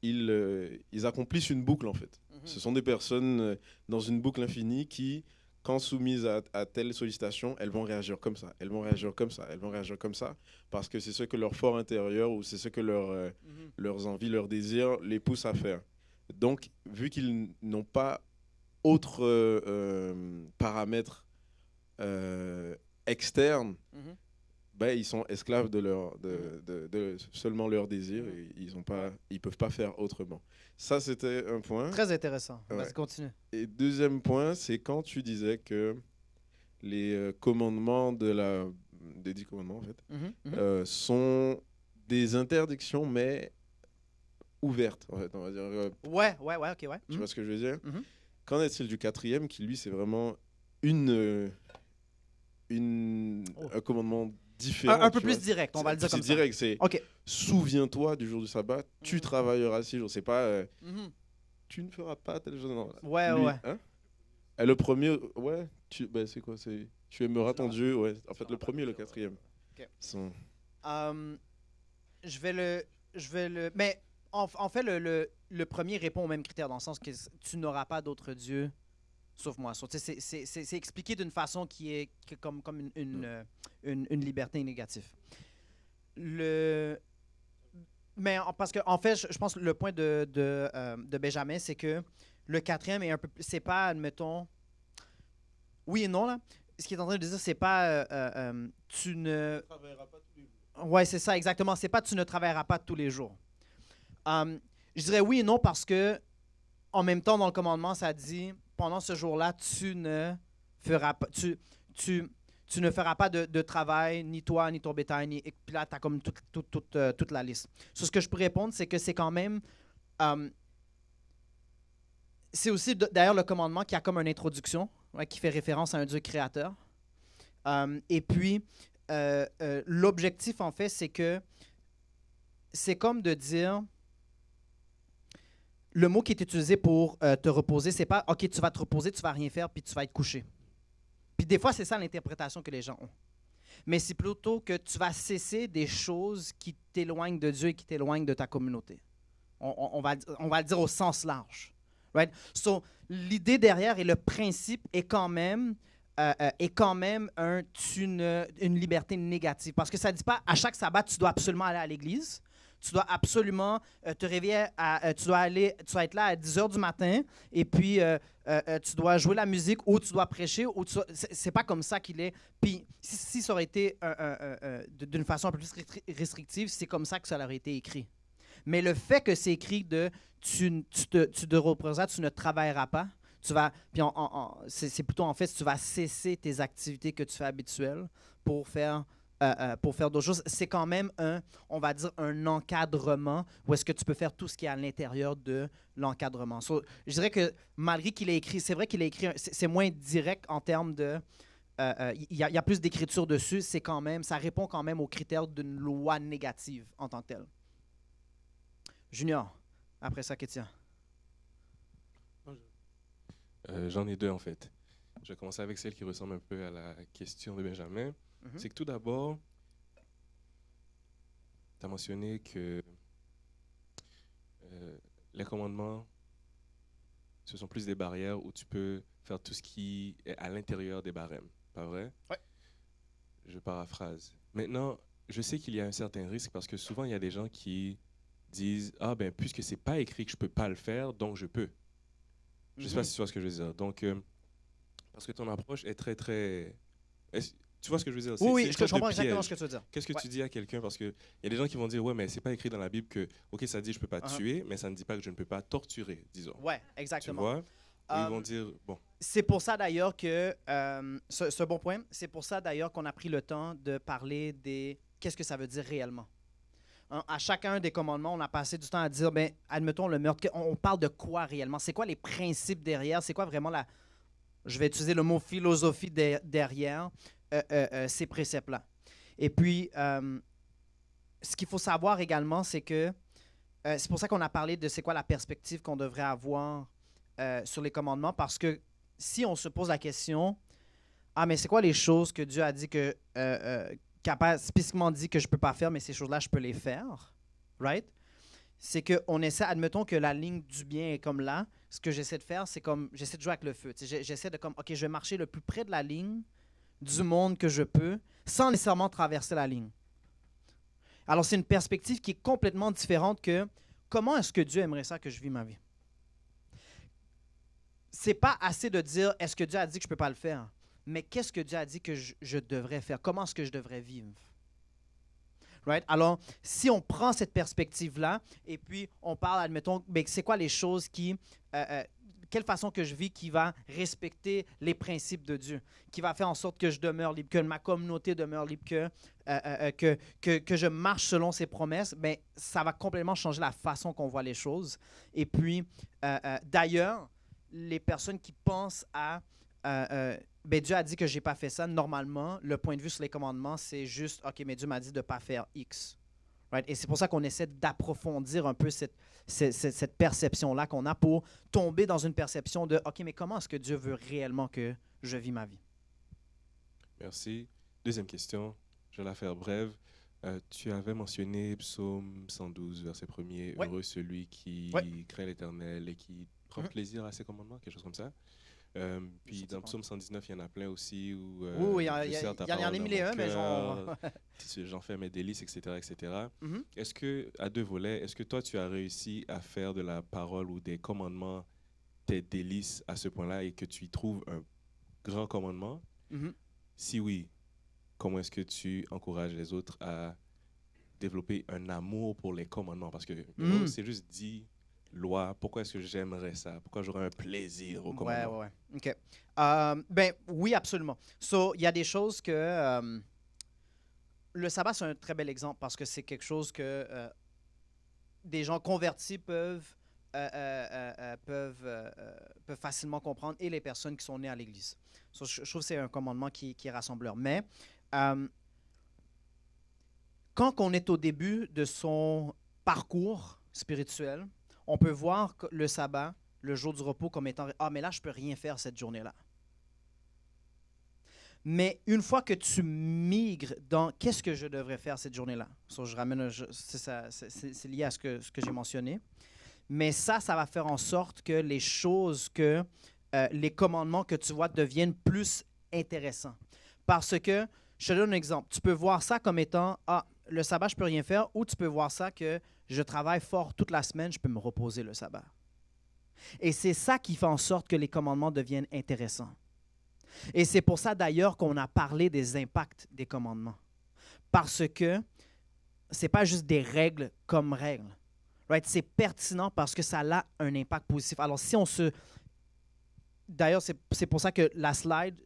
ils accomplissent une boucle en fait. Ce sont des personnes dans une boucle infinie qui, quand soumises à telle sollicitation, elles vont réagir comme ça, elles vont réagir comme ça, elles vont réagir comme ça, parce que c'est ce que leur fort intérieur ou c'est ce que leurs envies, leurs désirs les poussent à faire. Donc, vu qu'ils n'ont pas autres paramètres externes, ils sont esclaves de seulement leurs désirs et ils peuvent pas faire autrement. Ça, c'était un point. Très intéressant. Ouais. Vas-y, continue. Et deuxième point, c'est quand tu disais que les commandements de la des 10 commandements, en fait, Mhm. sont des interdictions, mais ouvertes, en fait, on va dire. Ouais, ok, ouais. Tu vois ce que je veux dire? Mhm. Qu'en est-il du quatrième, qui, lui, c'est vraiment Oh. un commandement différent. Un peu tu plus vois. direct, on va le dire C'est comme ça. direct, c'est OK. souviens-toi du jour du sabbat, tu Mhm. travailleras 6 jours. C'est pas Mhm. tu ne feras pas telle chose. Non. Ouais, Lui, ouais. hein? Et le premier, ouais, c'est quoi? C'est tu aimeras ton Dieu. Ouais. En fait, le premier et le quatrième OK. sont. Euh, je vais le. Mais en fait, le premier répond au même critère, dans le sens que tu n'auras pas d'autre Dieu sauf moi. So, tu sais, c'est expliqué d'une façon qui est comme une liberté négative. Le, parce que en fait, je pense que le point de Benjamin, c'est que le quatrième est un peu plus. C'est pas, admettons. Oui et non, là. Ce qu'il est en train de dire, c'est pas. Tu ne. Ouais, c'est ça, exactement. C'est pas tu ne travailleras pas tous les jours. Je dirais oui et non parce que, en même temps, dans le commandement, ça dit pendant ce jour-là, tu ne feras pas. Tu ne feras pas de travail, ni toi, ni ton bétail, et puis là, tu as comme toute la liste. Sur ce que je peux répondre, c'est que c'est quand même. euh, c'est aussi d'ailleurs le commandement qui a comme une introduction, ouais, qui fait référence à un Dieu créateur. Et puis, l'objectif, en fait, c'est que c'est comme de dire. Le mot qui est utilisé pour te reposer, c'est pas OK, tu vas te reposer, tu vas rien faire, puis tu vas être couché. Puis des fois, c'est ça l'interprétation que les gens ont. Mais c'est plutôt que tu vas cesser des choses qui t'éloignent de Dieu et qui t'éloignent de ta communauté. On va le dire au sens large. Right? So, l'idée derrière et le principe est quand même, une liberté négative. Parce que ça ne dit pas à chaque sabbat, tu dois absolument aller à l'église. Tu dois absolument te réveiller, tu dois être là à 10 heures du matin et puis tu dois jouer la musique ou tu dois prêcher. C'est pas comme ça qu'il est. Puis si ça aurait été d'une façon un peu plus restrictive, c'est comme ça que ça aurait été écrit. Mais le fait que c'est écrit de tu te représentes, tu ne travailleras pas, tu vas, puis c'est plutôt en fait, tu vas cesser tes activités que tu fais habituelles pour faire d'autres choses. C'est quand même on va dire, un encadrement où est-ce que tu peux faire tout ce qui est à l'intérieur de l'encadrement. So, je dirais que malgré qu'il ait écrit, c'est vrai qu'il a écrit, c'est moins direct en termes de. Il y a plus d'écriture dessus, c'est quand même, ça répond quand même aux critères d'une loi négative en tant que telle. Junior, après ça, Kétia. J'en ai deux en fait. Je vais commencer avec celle qui ressemble un peu à la question de Benjamin. Mm-hmm. C'est que tout d'abord, tu as mentionné que les commandements, ce sont plus des barrières où tu peux faire tout ce qui est à l'intérieur des barèmes. Pas vrai? Oui. Je paraphrase. Maintenant, je sais qu'il y a un certain risque parce que souvent, il y a des gens qui disent « Ah ben, puisque c'est pas écrit que je peux pas le faire, donc je peux. » Je sais pas si tu vois ce que je veux dire. Donc, parce que ton approche est très, très... Tu vois ce que je veux dire? Oui, je comprends exactement ce que tu veux dire. Qu'est-ce que tu dis à quelqu'un? Parce qu'il y a des gens qui vont dire, ouais, mais c'est pas écrit dans la Bible que, OK, ça dit je peux pas tuer, mais ça ne dit pas que je ne peux pas torturer, disons. Oui, exactement. Tu vois? Ils vont dire, bon. C'est pour ça d'ailleurs que, ce bon point, c'est pour ça d'ailleurs qu'on a pris le temps de parler des... Qu'est-ce que ça veut dire réellement? À chacun des commandements, on a passé du temps à dire, ben, admettons le meurtre, on parle de quoi réellement? C'est quoi les principes derrière? C'est quoi vraiment la... Je vais utiliser le mot philosophie derrière ces préceptes-là. Et puis, ce qu'il faut savoir également, c'est que c'est pour ça qu'on a parlé de c'est quoi la perspective qu'on devrait avoir sur les commandements, parce que si on se pose la question, ah, mais c'est quoi les choses que Dieu a dit que... qui a spécifiquement dit que je ne peux pas faire, mais ces choses-là, je peux les faire, right? C'est qu'on essaie, admettons que la ligne du bien est comme là, ce que j'essaie de faire, c'est comme, j'essaie de jouer avec le feu. J'essaie de comme, OK, je vais marcher le plus près de la ligne du monde que je peux, sans nécessairement traverser la ligne. Alors, c'est une perspective qui est complètement différente que comment est-ce que Dieu aimerait ça que je vis ma vie? C'est pas assez de dire, est-ce que Dieu a dit que je ne peux pas le faire? Mais qu'est-ce que Dieu a dit que je devrais faire? Comment est-ce que je devrais vivre? Right? Alors, si on prend cette perspective-là et puis on parle, admettons, ben, c'est quoi les choses qui... quelle façon que je vis qui va respecter les principes de Dieu, qui va faire en sorte que je demeure libre, que ma communauté demeure libre, que je marche selon ses promesses, ben, ça va complètement changer la façon qu'on voit les choses. Et puis, d'ailleurs, les personnes qui pensent à... ben, Dieu a dit que je n'ai pas fait ça. Normalement, le point de vue sur les commandements, c'est juste, OK, mais Dieu m'a dit de ne pas faire X. Right? Et c'est pour ça qu'on essaie d'approfondir un peu cette perception-là qu'on a pour tomber dans une perception de, OK, mais comment est-ce que Dieu veut réellement que je vis ma vie? Merci. Deuxième question, je vais la faire brève. Tu avais mentionné Psaume 112, verset 1er, Ouais. Heureux celui qui Ouais. craint l'Éternel et qui prend plaisir à ses commandements, quelque chose comme ça. Puis dans Psaume 119, il y en a plein aussi où Oui, il y en je sers ta a mis parole dans les mon uns, mais cœur, j'en fais mes délices, etc. etc. Mhm. Est-ce que, à deux volets, est-ce que toi, tu as réussi à faire de la parole ou des commandements tes délices à ce point-là et que tu y trouves un grand commandement? Mhm. Si oui, comment est-ce que tu encourages les autres à développer un amour pour les commandements? Parce que c'est juste dit loi. Pourquoi est-ce que j'aimerais ça? Pourquoi j'aurais un plaisir au commandement? Ouais. OK. Ben oui, absolument. So, il y a des choses que... le sabbat, c'est un très bel exemple parce que c'est quelque chose que des gens convertis peuvent facilement comprendre et les personnes qui sont nées à l'Église. So, je trouve que c'est un commandement qui est rassembleur. Mais quand on est au début de son parcours spirituel, on peut voir le sabbat, le jour du repos, comme étant « Ah, mais là, je ne peux rien faire cette journée-là. » Mais une fois que tu migres dans « Qu'est-ce que je devrais faire cette journée-là? » So, je ramène, c'est lié à ce que j'ai mentionné. Mais ça va faire en sorte que les choses, les commandements que tu vois deviennent plus intéressants. Parce que, je te donne un exemple, tu peux voir ça comme étant « Ah, le sabbat, je ne peux rien faire » ou tu peux voir ça que je travaille fort toute la semaine, je peux me reposer le sabbat. Et c'est ça qui fait en sorte que les commandements deviennent intéressants. Et c'est pour ça d'ailleurs qu'on a parlé des impacts des commandements. Parce que ce n'est pas juste des règles comme règles. Right? C'est pertinent parce que ça a un impact positif. Alors si on se... D'ailleurs, c'est pour ça que la slide,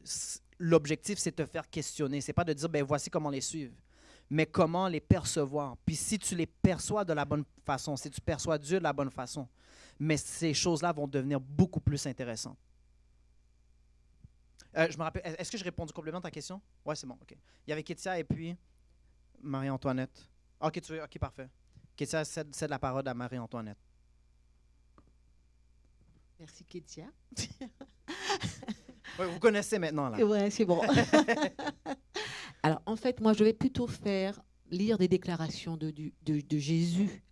l'objectif, c'est de te faire questionner. Ce n'est pas de dire, ben voici comment les suivre, mais comment les percevoir. Puis si tu les perçois de la bonne façon, si tu perçois Dieu de la bonne façon, mais ces choses-là vont devenir beaucoup plus intéressantes. Je me rappelle, est-ce que je réponds complètement à ta question? Oui, c'est bon, OK. Il y avait Kétia et puis Marie-Antoinette. OK, parfait. Kétia, cède la parole à Marie-Antoinette. Merci, Kétia. Oui, vous connaissez maintenant, là. Oui, c'est bon. Alors, en fait, moi, je vais plutôt lire des déclarations de Jésus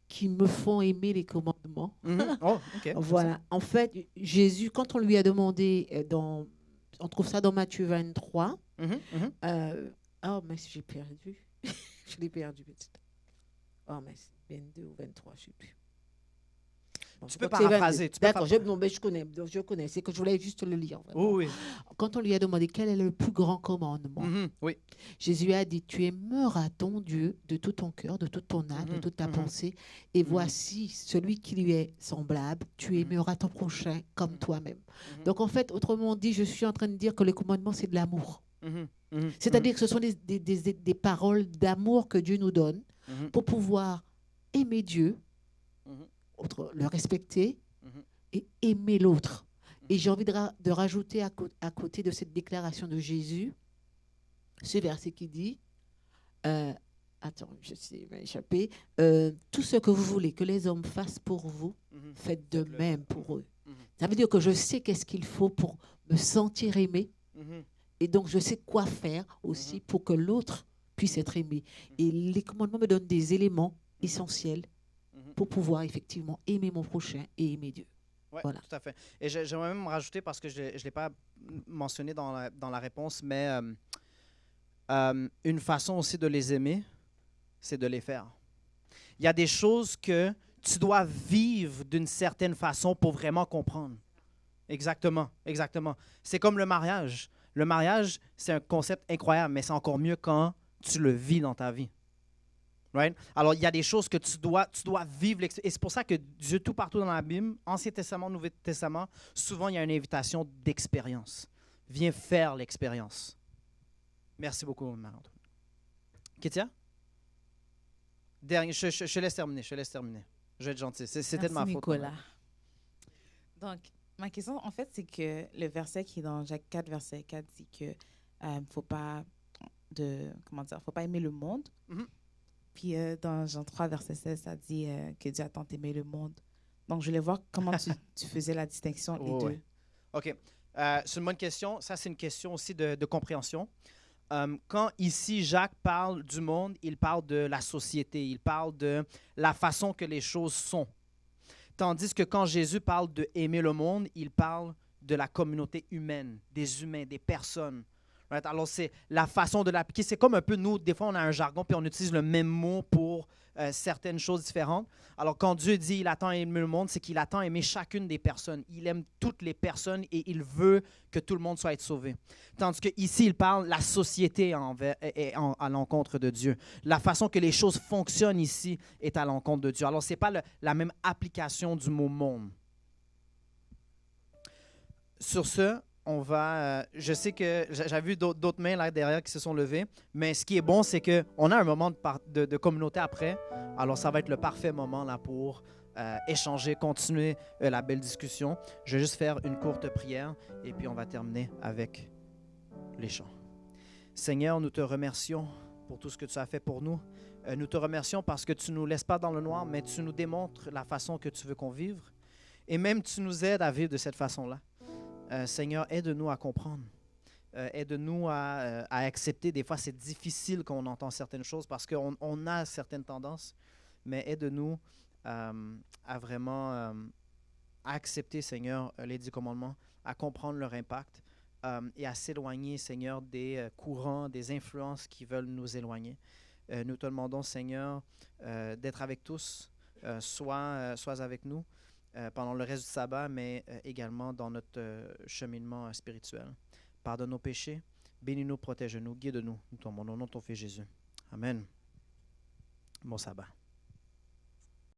qui me font aimer les commandements. Oh, OK. Voilà. En fait, Jésus, quand on lui a demandé, on trouve ça dans Matthieu 23. Oh, mais j'ai perdu. Je l'ai perdu. Oh, mais c'est 22 ou 23, je ne sais plus. Bon, tu peux paraphraser. D'accord, je connais. C'est que je voulais juste le lire. Oui. Quand on lui a demandé quel est le plus grand commandement, oui. Jésus a dit, tu aimeras ton Dieu de tout ton cœur, de toute ton âme, de toute ta pensée. Et voici celui qui lui est semblable, tu aimeras ton prochain comme toi-même. Donc en fait, autrement dit, je suis en train de dire que le commandement, c'est de l'amour. C'est-à-dire que ce sont des paroles d'amour que Dieu nous donne pour pouvoir aimer Dieu, le respecter et aimer l'autre. Et j'ai envie de rajouter à côté de cette déclaration de Jésus, ce verset qui dit, attends, je sais m'échapper, tout ce que vous voulez que les hommes fassent pour vous, faites de même pour eux. Ça veut dire que je sais qu'est-ce qu'il faut pour me sentir aimé. Et donc, je sais quoi faire aussi pour que l'autre puisse être aimé. Et les commandements me donnent des éléments essentiels pour pouvoir effectivement aimer mon prochain et aimer Dieu. Oui, voilà. Tout à fait. Et j'aimerais même rajouter, parce que je ne l'ai pas mentionné dans la réponse, mais une façon aussi de les aimer, c'est de les faire. Il y a des choses que tu dois vivre d'une certaine façon pour vraiment comprendre. Exactement. C'est comme le mariage. Le mariage, c'est un concept incroyable, mais c'est encore mieux quand tu le vis dans ta vie. Right? Alors, il y a des choses que tu dois vivre. Et c'est pour ça que Dieu, tout partout dans la Bible, Ancien Testament, Nouveau Testament, souvent, il y a une invitation d'expérience. Viens faire l'expérience. Merci beaucoup, Marie-Antoine. Kétia? Dernier, je te laisse terminer. Je vais être gentil. C'était de ma faute. Nicolas. Donc, ma question, en fait, c'est que le verset qui est dans Jacques 4, verset 4, dit que faut pas aimer le monde. Mm-hmm. Puis dans Jean 3, verset 16, ça dit que Dieu a tant aimé le monde. Donc, je voulais voir comment tu faisais la distinction entre les deux. Ouais. OK. C'est une bonne question. Ça, c'est une question aussi de compréhension. Quand ici, Jacques parle du monde, il parle de la société, il parle de la façon que les choses sont. Tandis que quand Jésus parle de aimer le monde, il parle de la communauté humaine, des humains, des personnes. Right? Alors, c'est la façon de l'appliquer. C'est comme un peu nous, des fois, on a un jargon puis on utilise le même mot pour certaines choses différentes. Alors, quand Dieu dit il attend aimer le monde, c'est qu'il attend aimer chacune des personnes. Il aime toutes les personnes et il veut que tout le monde soit sauvé. Tandis qu'ici, il parle de la société à l'encontre de Dieu. La façon que les choses fonctionnent ici est à l'encontre de Dieu. Alors, ce n'est pas la même application du mot monde. Sur ce, on va. Je sais que j'avais vu d'autres mains là derrière qui se sont levées, mais ce qui est bon, c'est qu'on a un moment de communauté après. Alors, ça va être le parfait moment là pour échanger, continuer la belle discussion. Je vais juste faire une courte prière et puis on va terminer avec les chants. Seigneur, nous te remercions pour tout ce que tu as fait pour nous. Nous te remercions parce que tu ne nous laisses pas dans le noir, mais tu nous démontres la façon que tu veux qu'on vive. Et même tu nous aides à vivre de cette façon-là. Seigneur, aide-nous à comprendre. Aide-nous à accepter. Des fois, c'est difficile quand on entend certaines choses parce qu'on a certaines tendances, mais aide-nous à vraiment accepter, Seigneur, les 10 commandements, à comprendre leur impact et à s'éloigner, Seigneur, des courants, des influences qui veulent nous éloigner. Nous te demandons, Seigneur, d'être avec tous, sois avec nous. Pendant le reste du sabbat, mais également dans notre cheminement spirituel. Pardonne nos péchés, bénis-nous, protège-nous, guide-nous. Nous tombons au nom de ton Fils Jésus. Amen. Bon sabbat.